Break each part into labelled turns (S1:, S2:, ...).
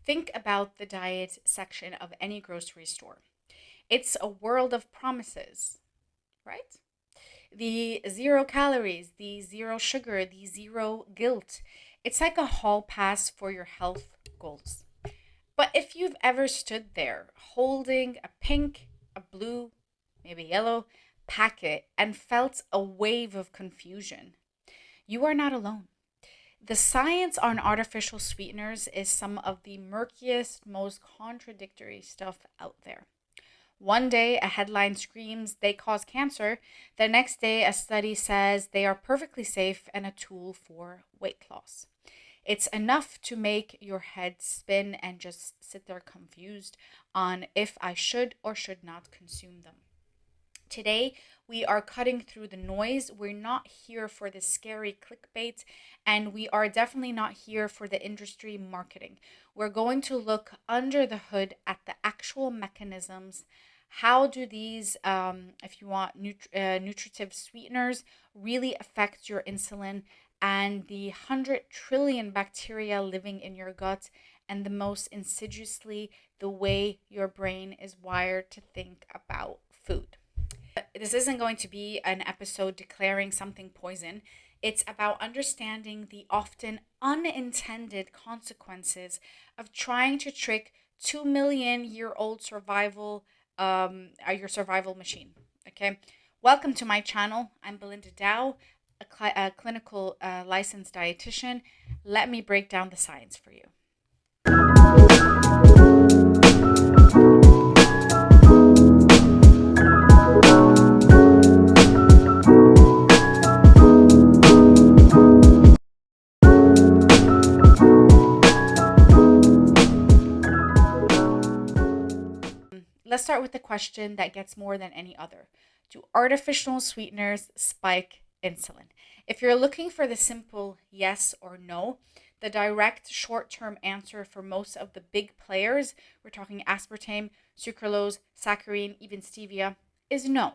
S1: Think about the diet section of any grocery store. It's a world of promises, right? The 0 calories, the zero sugar, the zero guilt. It's like a hall pass for your health goals. But if you've ever stood there holding a pink, a blue, maybe yellow packet and felt a wave of confusion, you are not alone. The science on artificial sweeteners is some of the murkiest, most contradictory stuff out there. One day, a headline screams they cause cancer. The next day, a study says they are perfectly safe and a tool for weight loss. It's enough to make your head spin and just sit there confused on if I should or should not consume them. Today, we are cutting through the noise. We're not here for the scary clickbait, and we are definitely not here for the industry marketing. We're going to look under the hood at the actual mechanisms. How do these, if you want, nutritive sweeteners really affect your insulin and the 100 trillion bacteria living in your gut, and the most insidiously, the way your brain is wired to think about food. This isn't going to be an episode declaring something poison. It's about understanding the often unintended consequences of trying to trick 2 million-year-old your survival machine. Okay, welcome to my channel. I'm Belinda Dow, a clinical licensed dietitian. Let me break down the science for you. Let's start with the question that gets more than any other. Do artificial sweeteners spike insulin? If you're looking for the simple yes or no, the direct short-term answer for most of the big players, we're talking aspartame, sucralose, saccharin, even stevia, is no.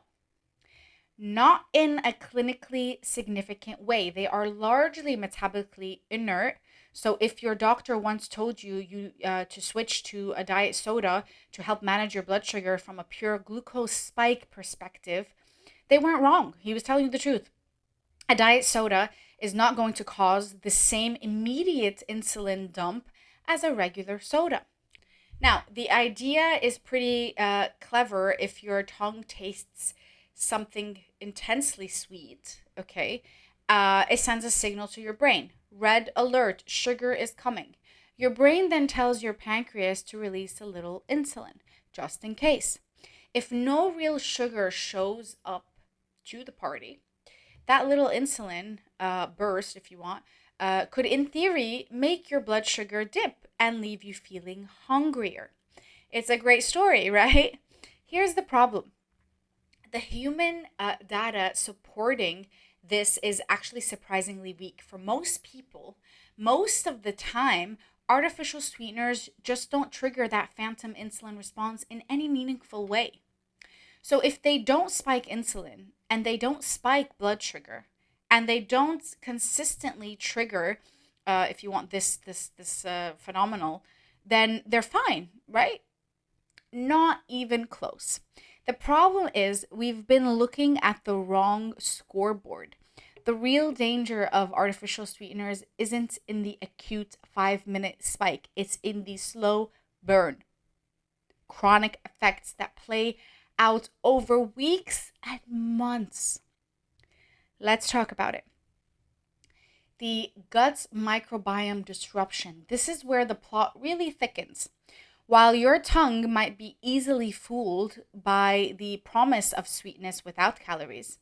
S1: Not in a clinically significant way. They are largely metabolically inert. So if your doctor once told you to switch to a diet soda to help manage your blood sugar from a pure glucose spike perspective, they weren't wrong. He was telling you the truth. A diet soda is not going to cause the same immediate insulin dump as a regular soda. Now, the idea is pretty clever if your tongue tastes something intensely sweet, okay? It sends a signal to your brain. Red alert, sugar is coming. Your brain then tells your pancreas to release a little insulin, just in case. If no real sugar shows up to the party, that little insulin burst, if you want, could in theory make your blood sugar dip and leave you feeling hungrier. It's a great story, right? Here's the problem. The human data supporting this is actually surprisingly weak. For most people, most of the time, artificial sweeteners just don't trigger that phantom insulin response in any meaningful way. So if they don't spike insulin and they don't spike blood sugar and they don't consistently trigger, if you want this phenomenal, then they're fine, right? Not even close. The problem is we've been looking at the wrong scoreboard. The real danger of artificial sweeteners isn't in the acute 5-minute spike. It's in the slow burn, chronic effects that play out over weeks and months. Let's talk about it. The gut microbiome disruption. This is where the plot really thickens. While your tongue might be easily fooled by the promise of sweetness without calories,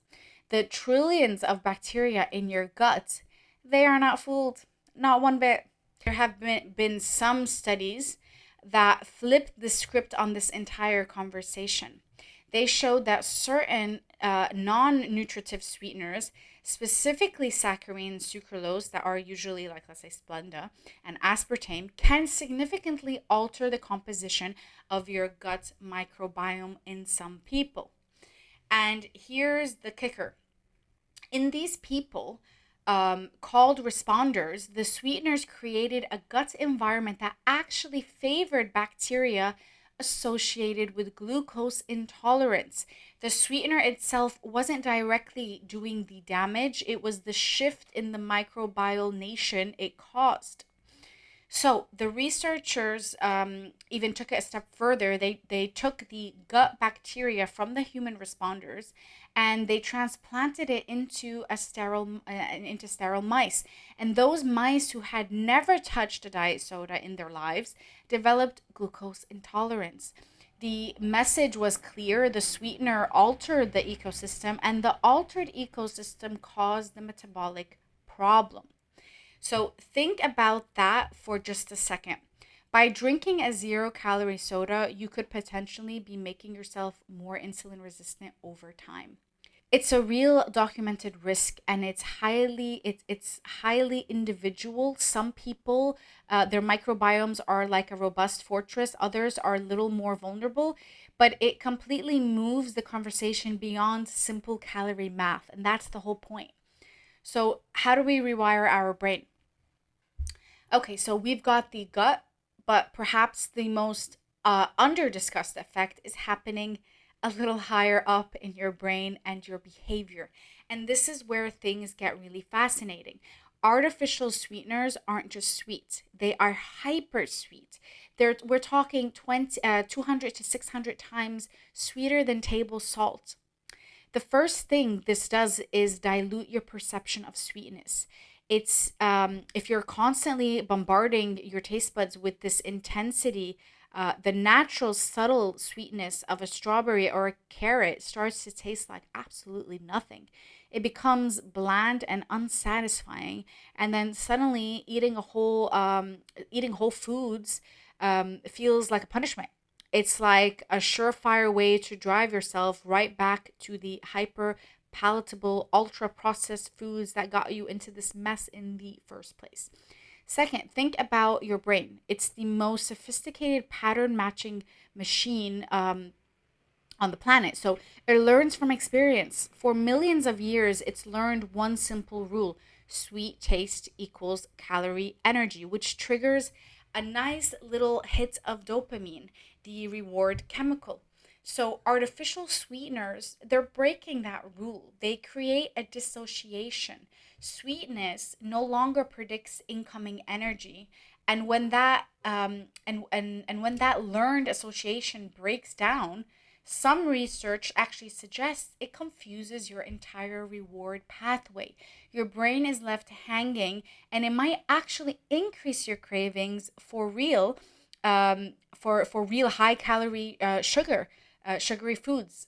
S1: the trillions of bacteria in your gut, they are not fooled, not one bit. There have been some studies that flipped the script on this entire conversation. They showed that certain non-nutritive sweeteners, specifically saccharin, sucralose, that are usually like, let's say, Splenda, and aspartame, can significantly alter the composition of your gut microbiome in some people. And here's the kicker. In these people, called responders, the sweeteners created a gut environment that actually favored bacteria associated with glucose intolerance. The sweetener itself wasn't directly doing the damage, it was the shift in the microbial nation it caused. So the researchers even took it a step further. They took the gut bacteria from the human responders and they transplanted it into sterile mice. And those mice who had never touched a diet soda in their lives developed glucose intolerance. The message was clear: the sweetener altered the ecosystem, and the altered ecosystem caused the metabolic problem. So think about that for just a second. By drinking a 0 calorie soda, you could potentially be making yourself more insulin resistant over time. It's a real documented risk, and it's highly individual. Some people, their microbiomes are like a robust fortress, others are a little more vulnerable, but it completely moves the conversation beyond simple calorie math, and that's the whole point. So how do we rewire our brain? Okay, so we've got the gut, but perhaps the most under discussed effect is happening a little higher up in your brain and your behavior. And this is where things get really fascinating. Artificial sweeteners aren't just sweet, they are hyper sweet. We're talking 200 to 600 times sweeter than table salt. The first thing this does is dilute your perception of sweetness. It's if you're constantly bombarding your taste buds with this intensity, the natural subtle sweetness of a strawberry or a carrot starts to taste like absolutely nothing. It becomes bland and unsatisfying, and then suddenly eating whole foods feels like a punishment. It's like a surefire way to drive yourself right back to the hyper palatable, ultra processed foods that got you into this mess in the first place. Second, think about your brain. It's the most sophisticated pattern matching machine on the planet. So it learns from experience. For millions of years, it's learned one simple rule: sweet taste equals calorie energy, which triggers a nice little hit of dopamine, the reward chemical. So artificial sweeteners, they're breaking that rule. They create a dissociation. Sweetness no longer predicts incoming energy. And when that learned association breaks down, some research actually suggests it confuses your entire reward pathway. Your brain is left hanging, and it might actually increase your cravings for real, for real high calorie sugary foods.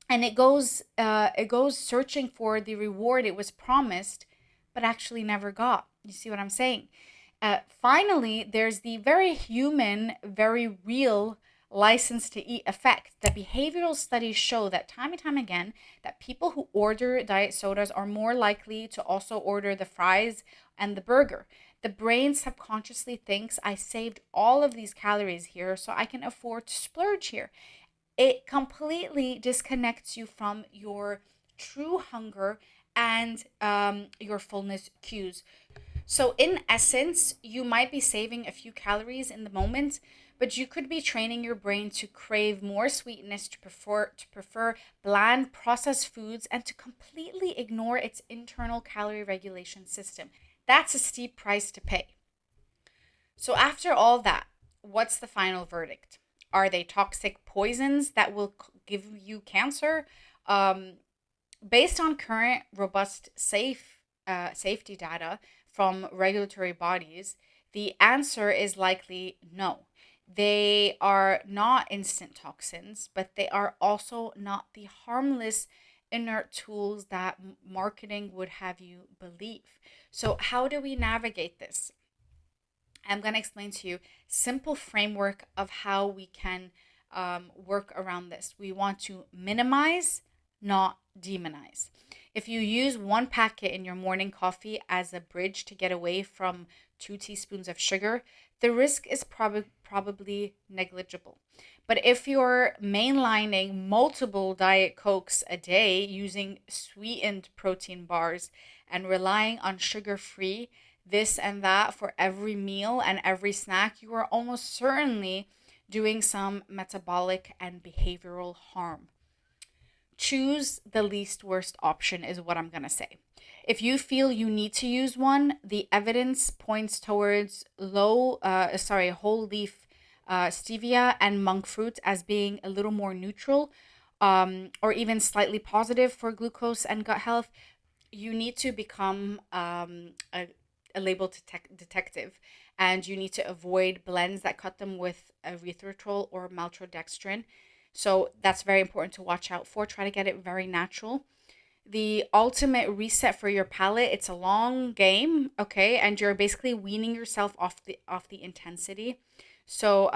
S1: And it goes searching for the reward it was promised, but actually never got. You see what I'm saying? Finally, there's the very human, very real license to eat effect. The behavioral studies show that time and time again that people who order diet sodas are more likely to also order the fries and the burger. The brain subconsciously thinks, I saved all of these calories here, so I can afford to splurge here. It completely disconnects you from your true hunger and your fullness cues. So, in essence, you might be saving a few calories in the moment, but you could be training your brain to crave more sweetness, to prefer bland processed foods, and to completely ignore its internal calorie regulation system. That's a steep price to pay. So, after all that, what's the final verdict? Are they toxic poisons that will give you cancer? Um, Based on current robust safety data from regulatory bodies, the answer is likely no. They are not instant toxins, but they are also not the harmless inert tools that marketing would have you believe. So how do we navigate this? I'm going to explain to you simple framework of how we can work around this. We want to minimize, not demonize. If you use one packet in your morning coffee as a bridge to get away from 2 teaspoons of sugar, the risk is probably negligible. But if you're mainlining multiple Diet Cokes a day using sweetened protein bars and relying on sugar-free this and that for every meal and every snack, you are almost certainly doing some metabolic and behavioral harm. Choose the least worst option, is what I'm going to say. If you feel you need to use one, the evidence points towards whole leaf stevia and monk fruit as being a little more neutral, or even slightly positive for glucose and gut health. You need to become a label detective, and you need to avoid blends that cut them with erythritol or maltodextrin. So that's very important to watch out for. Try to get it very natural. The ultimate reset for your palate, it's a long game, okay? And you're basically weaning yourself off the intensity. So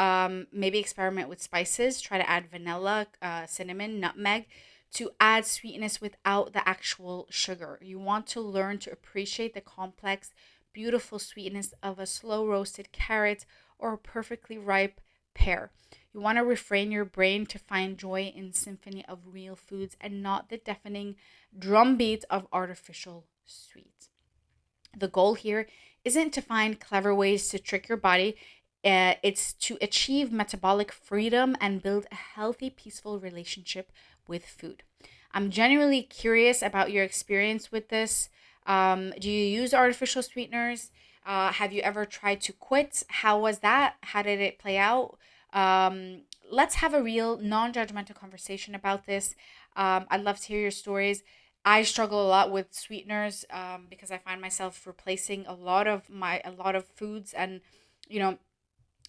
S1: maybe experiment with spices. Try to add vanilla, cinnamon, nutmeg to add sweetness without the actual sugar. You want to learn to appreciate the complex, beautiful sweetness of a slow roasted carrot or a perfectly ripe pear. You want to refrain your brain to find joy in symphony of real foods and not the deafening drumbeat of artificial sweets. The goal here isn't to find clever ways to trick your body. It's to achieve metabolic freedom and build a healthy, peaceful relationship with food. I'm genuinely curious about your experience with this. Do you use artificial sweeteners? Have you ever tried to quit? How was that? How did it play out? Let's have a real non-judgmental conversation about this. I'd love to hear your stories. I struggle a lot with sweeteners, because I find myself replacing a lot of foods, and you know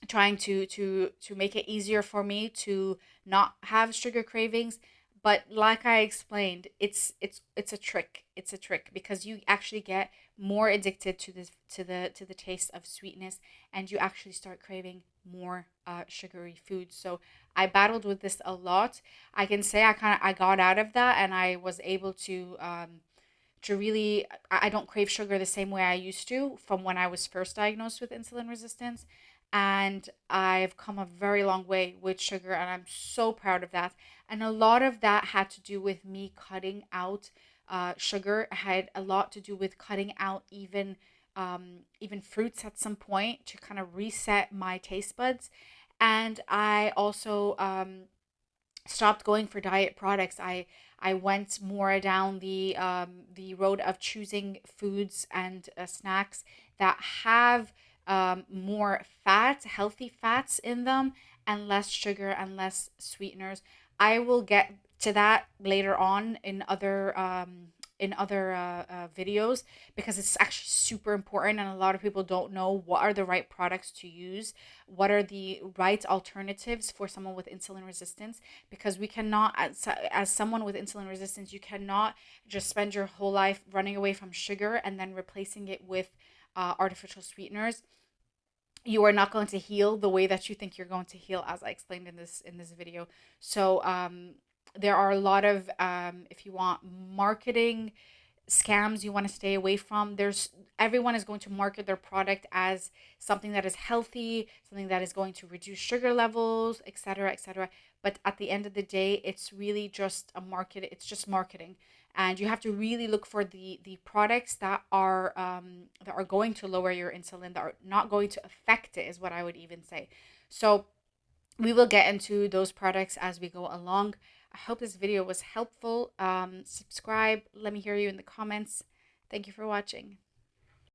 S1: trying to make it easier for me to not have sugar cravings. But like I explained, it's a trick. It's a trick because you actually get more addicted to the taste of sweetness, and you actually start craving more sugary foods. So I battled with this a lot. I can say I got out of that, and I was able to really, I don't crave sugar the same way I used to from when I was first diagnosed with insulin resistance. And I've come a very long way with sugar, and I'm so proud of that. And a lot of that had to do with me cutting out sugar. It had a lot to do with cutting out even fruits at some point to kind of reset my taste buds. And I also stopped going for diet products. I went more down the road of choosing foods and snacks that have more fat, healthy fats in them, and less sugar and less sweeteners. I will get to that later on in other videos, because it's actually super important, and a lot of people don't know what are the right products to use, what are the right alternatives for someone with insulin resistance. Because we cannot, as someone with insulin resistance, you cannot just spend your whole life running away from sugar and then replacing it with artificial sweeteners. You are not going to heal the way that you think you're going to heal, as I explained in this video. So there are a lot of, if you want, marketing scams you want to stay away from. There's Everyone is going to market their product as something that is healthy, something that is going to reduce sugar levels, etc., etc. But at the end of the day, it's really just a market. It's just marketing, and you have to really look for the products that are going to lower your insulin, that are not going to affect it, is what I would even say. So we will get into those products as we go along. I hope this video was helpful. Subscribe. Let me hear you in the comments. Thank you for watching.